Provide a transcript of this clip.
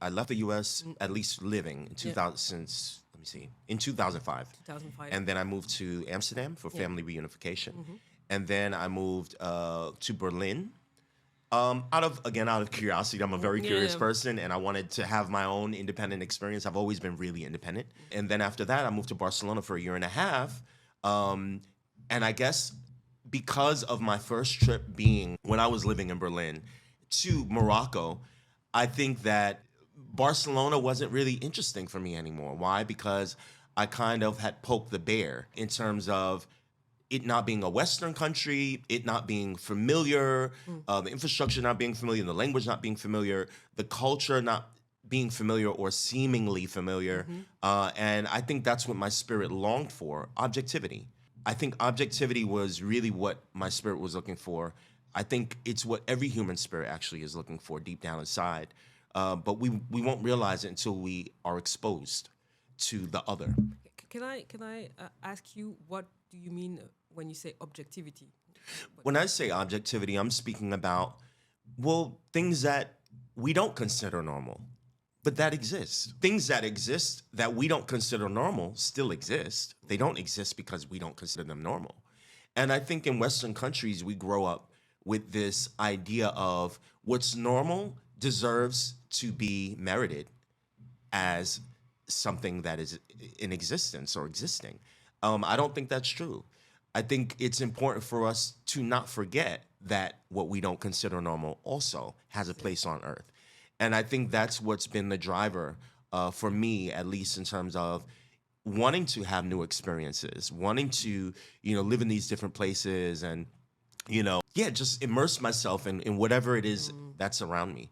I left the U.S. at least living in 2000 since, let me see, in 2005. 2005. And then I moved to Amsterdam for family reunification. And then I moved to Berlin. Out of curiosity, I'm a very curious person, and I wanted to have my own independent experience. I've always been really independent. And then after that, I moved to Barcelona for a year and a half. And I guess because of my first trip being when I was living in Berlin to Morocco, I think that Barcelona wasn't really interesting for me anymore. Why? Because I kind of had poked the bear in terms of it not being a Western country, it not being familiar, the infrastructure not being familiar, the language not being familiar, the culture not being familiar or seemingly familiar. And I think that's what my spirit longed for, objectivity. I think objectivity was really what my spirit was looking for. I think it's what every human spirit actually is looking for deep down inside. But we won't realize it until we are exposed to the other. Can I ask you, what do you mean when you say objectivity? When I say objectivity, I'm speaking about, well, things that we don't consider normal, but that exist. Things that exist that we don't consider normal still exist. They don't exist because we don't consider them normal. And I think in Western countries, we grow up with this idea of what's normal deserves to be merited as something that is in existence or existing. I don't think that's true. I think it's important for us to not forget that what we don't consider normal also has a place on earth. And I think that's what's been the driver for me, at least in terms of wanting to have new experiences, wanting to, live in these different places and, just immerse myself in whatever it is that's around me.